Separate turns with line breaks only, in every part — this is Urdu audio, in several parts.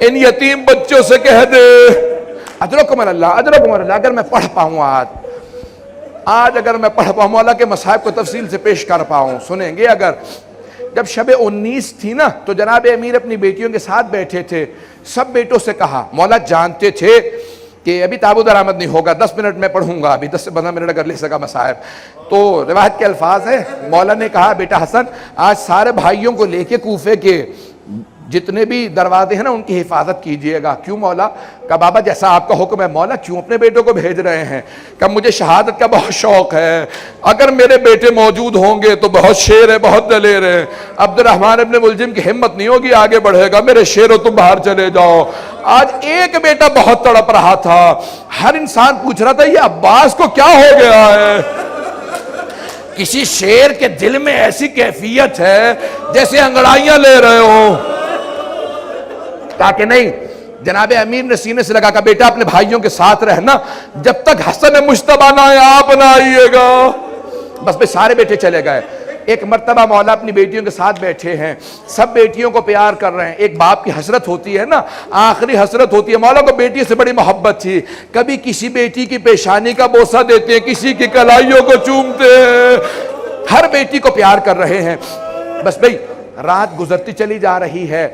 ان یتیم بچوں سے کہہ دے اجرکم اللہ، اگر میں پڑھ پاؤں آج اگر میں پڑھ پاؤں، مولا کے مصائب کو تفصیل سے پیش کر پاؤں، سنیں گے اگر جب شب 19 تھی نا تو جناب امیر اپنی بیٹیوں کے ساتھ بیٹھے تھے، سب بیٹوں سے کہا، مولا جانتے تھے کہ ابھی تابوت درآمد نہیں ہوگا، 10 منٹ میں پڑھوں گا، ابھی 10 سے 15 منٹ اگر لے سکا مصائب، تو روایت کے الفاظ ہیں، مولا نے کہا بیٹا حسن آج سارے بھائیوں کو لے کے کوفے کے جتنے بھی دروازے ہیں نا ان کی حفاظت کیجئے گا۔ کیوں مولا؟ کہا بابا جیسا آپ کا حکم ہے۔ مولا کیوں اپنے بیٹوں کو بھیج رہے ہیں؟ کہا مجھے شہادت کا بہت شوق ہے، اگر میرے بیٹے موجود ہوں گے تو بہت شیر ہے، بہت دلیر ہے، عبد الرحمن ابن ملجم کی ہمت نہیں ہوگی آگے بڑھے گا، میرے شیرو تم باہر چلے جاؤ۔ آج ایک بیٹا بہت تڑپ رہا تھا، ہر انسان پوچھ رہا تھا یہ عباس کو کیا ہو گیا ہے؟ کسی شیر کے دل میں ایسی کیفیت ہے جیسے انگڑائیاں لے رہے ہو۔ کہا کہ نہیں، جناب امیر نے سینے سے لگا کہ بیٹا اپنے بھائیوں کے ساتھ رہنا، جب تک حسن مجتبیٰ نہ آئے آپ نہ آئیے گا۔ بس پہ سارے بیٹے چلے گئے۔ ایک مرتبہ مولا اپنی بیٹیوں کے ساتھ بیٹھے ہیں، سب بیٹیوں کو پیار کر رہے ہیں۔ ایک باپ کی حسرت ہوتی ہے نا، آخری حسرت ہوتی ہے۔ مولا کو بیٹی سے بڑی محبت تھی، کبھی کسی بیٹی کی پیشانی کا بوسہ دیتے ہیں، کسی کی کلائیوں کو چومتے ہیں، ہر بیٹی کو پیار کر رہے ہیں۔ بس بھئی رات گزرتی چلی جا رہی ہے۔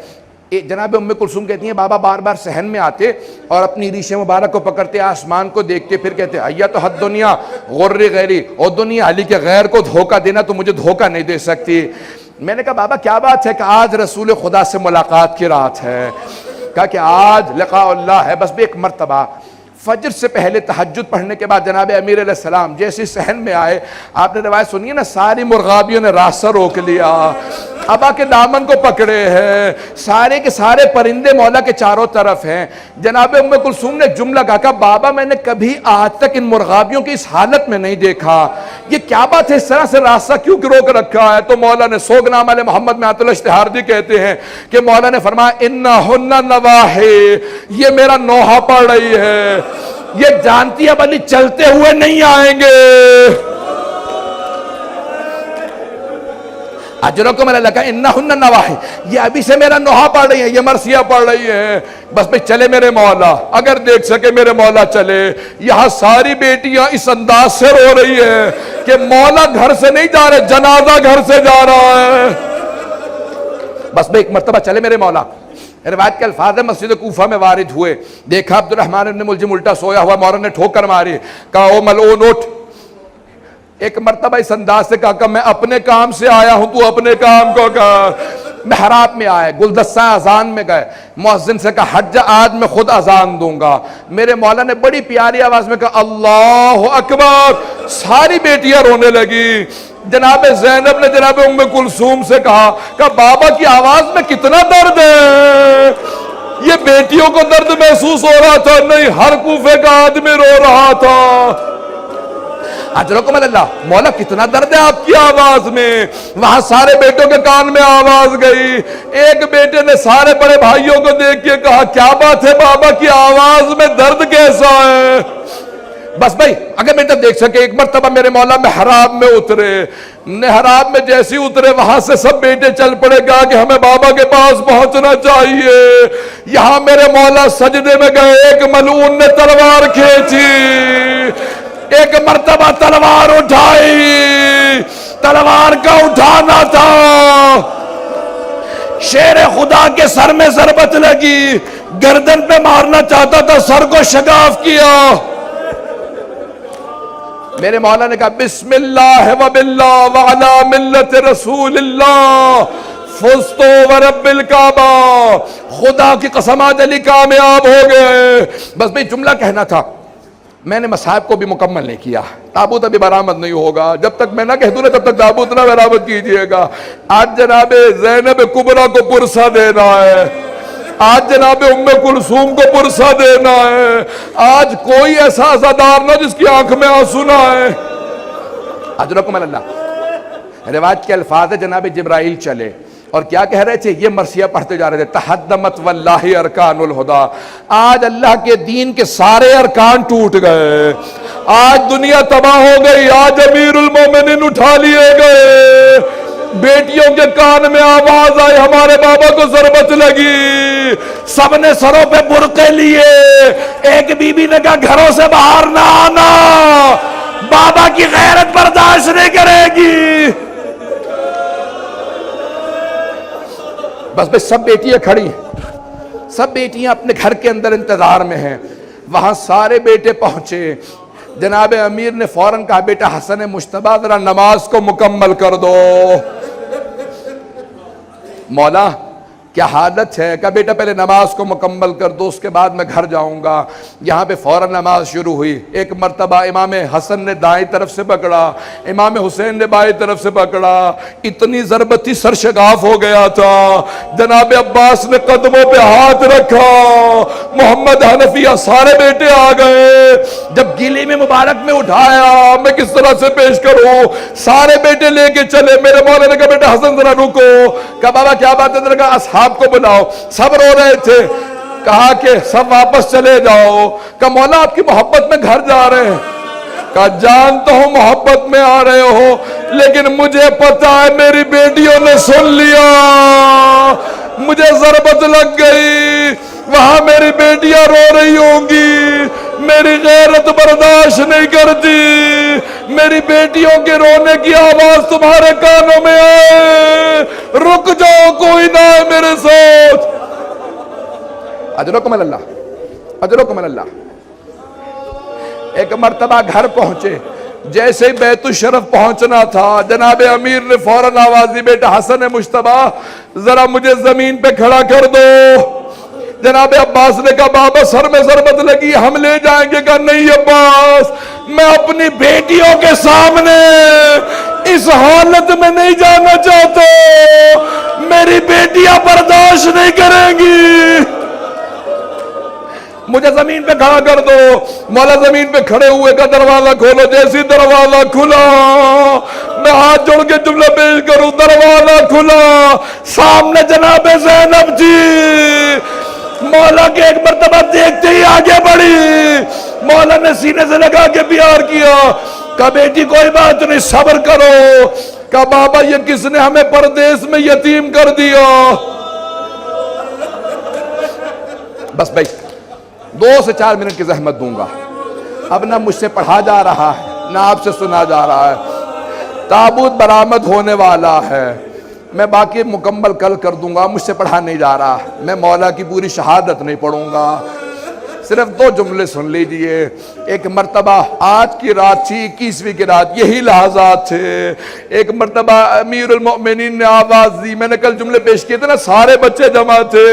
جناب ام کلثوم کہتی ہیں بابا بار بار صحن میں آتے اور اپنی ریش مبارک کو پکڑتے، آسمان کو دیکھتے، پھر کہتے ایا تو حد دنیا غر غیری، او دنیا علی کے غیر کو دھوکہ دینا تو مجھے دھوکہ نہیں دے سکتی۔ میں نے کہا بابا کیا بات ہے؟ کہ آج رسول خدا سے ملاقات کی رات ہے۔ کہا کہ آج لقاء اللہ ہے۔ بس بھی ایک مرتبہ فجر سے پہلے تہجد پڑھنے کے بعد جناب امیر علیہ السلام جیسے صحن میں آئے، آپ نے روایت سنی ہے نا، ساری مرغابیوں نے راستہ روک لیا، ابا کے دامن کو پکڑے ہیں، سارے کے سارے پرندے مولا کے چاروں طرف ہیں۔ جناب ام کلثوم نے ایک جملہ کہا بابا میں نے کبھی آج تک ان مرغابیوں کی اس حالت میں نہیں دیکھا، یہ کیا بات ہے، اس طرح سے راستہ کیوں روک رکھا ہے؟ تو مولا نے سوگنامہ علیہ محمد میں عطل اشتہاردی کہتے ہیں کہ مولا نے فرمایا انہن نواحی، یہ میرا نوحہ پڑھ رہی ہے، یہ جانتی ہے بلی چلتے ہوئے نہیں آئیں گے۔ اجرکم اللہ کا انہن نواحی، یہ ابھی سے میرا نوحہ پڑھ رہی ہے، یہ مرثیہ پڑھ رہی ہے۔ بس بھئی چلے میرے مولا، اگر دیکھ سکے میرے مولا چلے۔ یہاں ساری بیٹیاں اس انداز سے رو رہی ہیں کہ مولا گھر سے نہیں جا رہے، جنازہ گھر سے جا رہا ہے۔ بس بھئی ایک مرتبہ چلے میرے مولا۔ روایت کے الفاظ مسجد کوفہ میں وارد ہوئے، دیکھا عبد الرحمن ابن ملجم الٹا سویا ہوا، مولا نے ٹھوکر ماری، کہا او ملعون اٹھ۔ ایک مرتبہ اس انداز سے کہا کہ میں اپنے کام سے آیا ہوں، تو اپنے کام کو کہا۔ محراب میں آئے، گلدستہ اذان میں گئے، مؤذن سے کہا حج آج میں خود اذان دوں گا۔ میرے مولا نے بڑی پیاری آواز میں کہا اللہ اکبر، ساری بیٹیاں رونے لگی۔ جناب زینب نے جناب ام کلثوم سے کہا کہ بابا کی آواز میں کتنا درد ہے۔ یہ بیٹیوں کو درد محسوس ہو رہا تھا؟ نہیں، ہر کوفے کا آدمی رو رہا تھا۔ اجرکم اللہ، مولا کتنا درد ہے آپ کی آواز میں۔ وہاں سارے بیٹوں کے کان میں آواز گئی۔ ایک بیٹے نے سارے بڑے بھائیوں کو دیکھ کے کہا کیا بات ہے بابا کی آواز میں درد کیسا ہے؟ بس بھائی اگر بیٹا دیکھ سکے، ایک مرتبہ میرے مولا محراب میں اترے، محراب میں جیسے اترے وہاں سے سب بیٹے چل پڑے، کہا کہ ہمیں بابا کے پاس پہنچنا چاہیے۔ یہاں میرے مولا سجدے میں گئے، ایک ملعون نے تلوار کھینچی، ایک مرتبہ تلوار اٹھائی، تلوار کا اٹھانا تھا، شیر خدا کے سر میں ضربت لگی، گردن پہ مارنا چاہتا تھا، سر کو شگاف کیا۔ میرے مولا نے کہا بسم اللہ و باللہ وعلا ملت رسول اللہ فزتو ورب الکعبہ، خدا کی قسم آج علی کامیاب ہو گئے۔ بس بھئی جملہ کہنا تھا، میں نے مصائب کو بھی مکمل نہیں کیا، تابوت ابھی برآمد نہیں ہوگا، جب تک میں نہ کہہ دوں تب تک تابوت نہ برآمد کیجئے گا۔ آج جناب زینب کبریٰ کو پرسہ دینا ہے، آج جناب ام کلثوم کو پرسہ دینا ہے، آج کوئی ایسا عزادار نہ جس کی آنکھ میں آنسو نہ ہے۔ اجرکم اللہ، روایت کے الفاظ ہے جناب جبرائیل چلے اور کیا کہہ رہے تھے؟ یہ مرثیہ پڑھتے جا رہے تھے، تحدمت واللہ ارکان الہدا، آج اللہ کے دین کے سارے ارکان ٹوٹ گئے، آج دنیا تباہ ہو گئی، آج امیر المومنین اٹھا لیے گئے۔ بیٹیوں کے کان میں آواز آئی، ہمارے بابا کو ضربت لگی، سب نے سروں پہ برقعے لیے. ایک بی بی نے کہا گھروں سے باہر نہ آنا, بابا کی غیرت برداشت نہیں کرے گی. بس بس سب بیٹیاں کھڑی ہیں, سب بیٹیاں اپنے گھر کے اندر انتظار میں ہیں. وہاں سارے بیٹے پہنچے. جناب امیر نے فوراً کہا بیٹا حسن مجتبیٰ ذرا نماز کو مکمل کر دو. مولا کیا حالت ہے؟ کہا بیٹا پہلے نماز کو مکمل کر دو, اس کے بعد میں گھر جاؤں گا. یہاں پہ فوراً نماز شروع ہوئی. ایک مرتبہ امام حسن نے دائیں طرف سے پکڑا, امام حسین نے بائیں طرف سے پکڑا. اتنی ضربت تھی سر شگاف ہو گیا تھا. جناب عباس نے قدموں پہ ہاتھ رکھا, محمد حنفیہ سارے بیٹے آ گئے. جب گلی میں مبارک میں اٹھایا, میں کس طرح سے پیش کروں, سارے بیٹے لے کے چلے. میرے مولا نے کہا بیٹا حسن ذرا رکو. کہا بابا کیا بات ہے؟ ذرا کہا اصحاب کو بلاؤ. سب رو رہے تھے. کہا کہ سب واپس چلے جاؤ. کہا مولا آپ کی محبت میں گھر جا رہے ہیں. کہا جانتا ہوں محبت میں آ رہے ہو, لیکن مجھے پتا ہے میری بیٹیوں نے سن لیا, مجھے ضربت لگ گئی, وہاں میری بیٹیاں رو رہی ہوں گی, میری غیرت برداشت نہیں کرتی. میری بیٹیوں کے رونے کی آواز تمہارے کانوں میں آئے, رک جاؤ, کوئی نہ ہے میرے ساتھ. اجرکم اللہ, اجرکم اللہ. ایک مرتبہ گھر پہنچے. جیسے ہی بیت الشرف پہنچنا تھا, جناب امیر نے فوراً آواز دی بیٹا حسن مجتبیٰ ذرا مجھے زمین پہ کھڑا کر دو. جناب عباس نے کہا بابا سر میں ضربت لگی, ہم لے جائیں گے. کہا نہیں عباس, میں اپنی بیٹیوں کے سامنے اس حالت میں نہیں جانا چاہتا, میری بیٹیاں برداشت نہیں کریں گی, مجھے زمین پہ کھڑا کر دو. مولا زمین پہ کھڑے ہوئے کا دروازہ کھولو. جیسی دروازہ کھلا, میں ہاتھ جوڑ کے جملہ پیش کروں, دروازہ کھلا, سامنے جناب زینب جی. مولا کے ایک مرتبہ دیکھتے ہی آگے بڑھی. مولا نے سینے سے لگا کے پیار کیا. کہا بیٹی کوئی بات نہیں, صبر کرو. کہا بابا یہ کس نے ہمیں پردیس میں یتیم کر دیا. بس بھائی 2 سے 4 منٹ کی زحمت دوں گا. اب نہ مجھ سے پڑھا جا رہا ہے نہ آپ سے سنا جا رہا ہے. تابوت برآمد ہونے والا ہے, میں باقی مکمل کل کر دوں گا. مجھ سے پڑھا نہیں جا رہا, میں مولا کی پوری شہادت نہیں پڑھوں گا. صرف 2 جملے سن لیجئے. ایک مرتبہ آج کی رات تھی, 21ویں کی رات, یہی لحظات تھے. ایک مرتبہ امیر المؤمنین نے آواز دی. میں نے کل جملے پیش کیے تھے نا, سارے بچے جمع تھے.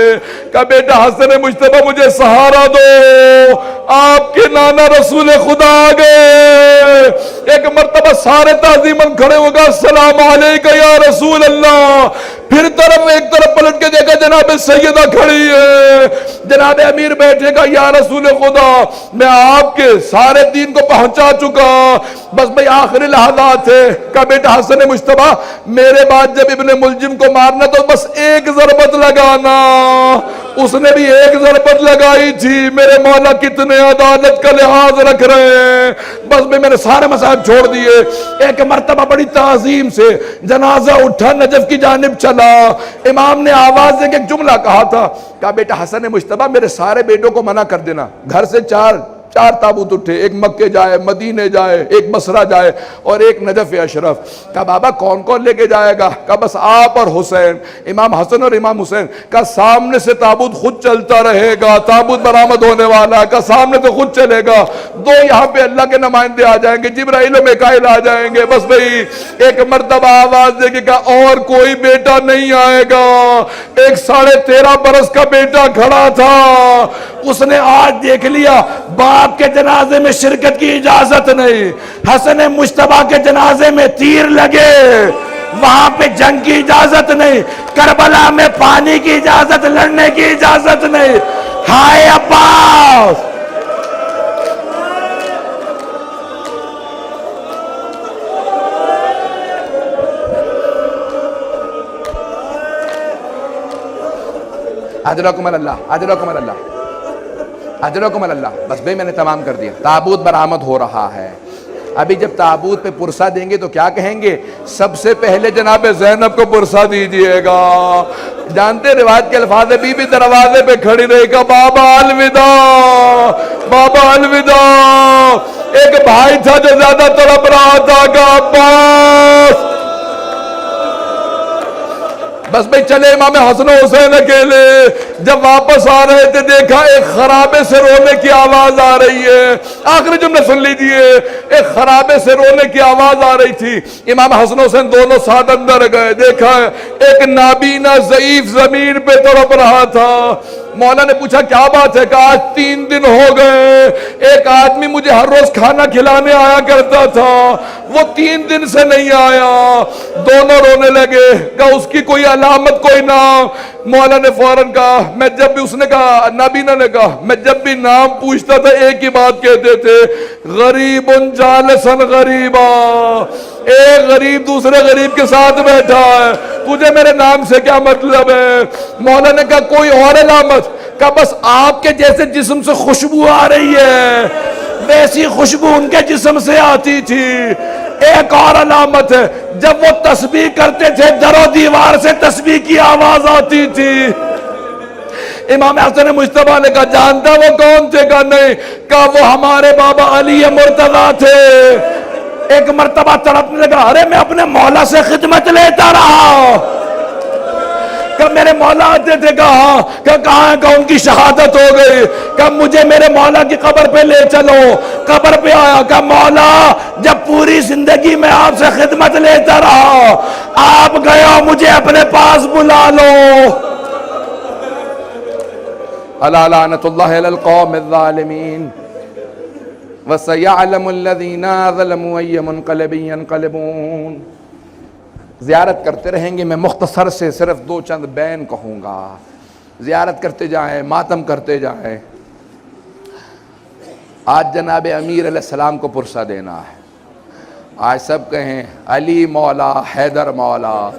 کہا بیٹا حسن مجتبیٰ مجھے سہارا دو, آپ کے نانا رسول خدا آ گئے. ایک مرتبہ سارے تعظیماً کھڑے ہو گئے, السلام علیکہ یا رسول اللہ. پھر ایک طرف پلٹ کے دیکھا جناب سیدہ کھڑی ہے. جناب امیر بیٹھے گا, یا رسول خدا میں آپ کے سارے دین کو پہنچا چکا, بس بھئی آخری لحظات ہے. کہا بیٹا حسن مجتبیٰ میرے بعد جب ابن ملجم کو مارنا تو بس ایک ضربت لگانا. اس نے بھی ایک ضربت لگائی تھی. میرے مولا کتنے عدالت کا لحاظ رکھ رہے ہیں. بس بھئی میں نے سارے مسائل چھوڑ دیے. ایک مرتبہ بڑی تعظیم سے جنازہ اٹھا, نجف کی جانب چلا. امام نے آواز دے کے ایک جملہ کہا تھا. کہا بیٹا حسن مجتبیٰ میرے سارے بیٹوں کو منع کر دینا. گھر سے 4 تابوت اٹھے, ایک مکے جائے, مدینے جائے, ایک بصرہ جائے اور ایک نجف اشرف. کہا بابا کون کون لے کے جائے گا؟ کہا بس آپ اور حسین, امام حسن اور امام حسین. کہا سامنے سے تابوت خود چلتا رہے گا, تابوت برآمد ہونے والا ہے. کہا سامنے سے خود چلے گا. 2 یہاں پہ اللہ کے نمائندے آ جائیں گے, جبرائیل و میکائیل آ جائیں گے. بس بھئی ایک مرتبہ آواز دے کے کہا اور کوئی بیٹا نہیں آئے گا. ایک 13.5 برس کا بیٹا کھڑا تھا. اس نے آج دیکھ لیا باپ کے جنازے میں شرکت کی اجازت نہیں, حسن مجتبیٰ کے جنازے میں تیر لگے, وہاں پہ جنگ کی اجازت نہیں, کربلا میں پانی کی اجازت, لڑنے کی اجازت نہیں. ہائے عباس, اجرکم اللہ, اجرکم اللہ, اجرکم اللہ. بس بھئی میں نے تمام کر دیا. تابوت برآمد ہو رہا ہے. ابھی جب تابوت پہ پرسہ دیں گے تو کیا کہیں گے؟ سب سے پہلے جناب زینب کو پرسہ دیجئے گا. جانتے روایت کے الفاظ ہے، بی بی دروازے پہ کھڑی رہی، کہا بابا الوداع، بابا الوداع۔ ایک بھائی تھا جو زیادہ تڑپ رہا تھا، کہا عباس۔ بس بھئی چلے امام حسن و حسین اکیلے، جب واپس آ رہے تھے دیکھا ایک خرابے سے رونے کی آواز آ رہی ہے۔ آخری جملے سن لیجئے، ایک خرابے سے رونے کی آواز آ رہی تھی۔ امام حسن و حسین دونوں ساتھ اندر گئے، دیکھا ایک نابینا ضعیف زمین پہ تڑپ رہا تھا۔ مولا نے پوچھا کیا بات ہے؟ کہا آج 3 دن ہو گئے، ایک آدمی مجھے ہر روز کھانا کھلانے آیا کرتا تھا، وہ 3 دن سے نہیں آیا۔ دونوں رونے لگے، کہا اس کی کوئی علامت، کوئی نام؟ مولا نے فوراً کہا، میں جب بھی، اس نے کہا، نابینا نے کہا، میں جب بھی نام پوچھتا تھا ایک ہی بات کہتے تھے، غریب جالسن غریبا، ایک غریب دوسرے غریب کے ساتھ بیٹھا ہے، تجھے میرے نام سے کیا مطلب ہے؟ مولا نے کہا کوئی اور علامت؟ کہا بس آپ کے جیسے جسم سے خوشبو آ رہی ہے، ویسی خوشبو ان کے جسم سے آتی تھی۔ ایک اور علامت ہے، جب وہ تسبیح کرتے تھے در و دیوار سے تسبیح کی آواز آتی تھی۔ امام حسن مجتبیٰ نے کہا جانتا وہ کون تھے؟ کہا نہیں۔ کہا وہ ہمارے بابا علی مرتضیٰ تھے۔ ایک مرتبہ تڑپنے لگا، ارے میں اپنے مولا سے خدمت لیتا رہا، کہ میرے مولا آتے تھے، کہا کہ کہاں ہے؟ کہ ان کی شہادت ہو گئی۔ کہ مجھے میرے مولا کی قبر پہ لے چلو۔ قبر پہ آیا، کہ مولا جب پوری زندگی میں آپ سے خدمت لیتا رہا، آپ گئے ہو، مجھے اپنے پاس بلا لو۔ الا لعنت اللہ علی القوم الظالمین وَسَيَعْلَمُ الَّذِينَ ظَلَمُوا أَيَّ مُنْقَلَبٍ يَنْقَلِبُونَ۔ زیارت کرتے رہیں گے، میں مختصر سے صرف 2 چند بین کہوں گا، زیارت کرتے جائیں، ماتم کرتے جائیں۔ آج جناب امیر علیہ السلام کو پرسہ دینا ہے، آج سب کہیں علی مولا، حیدر مولا،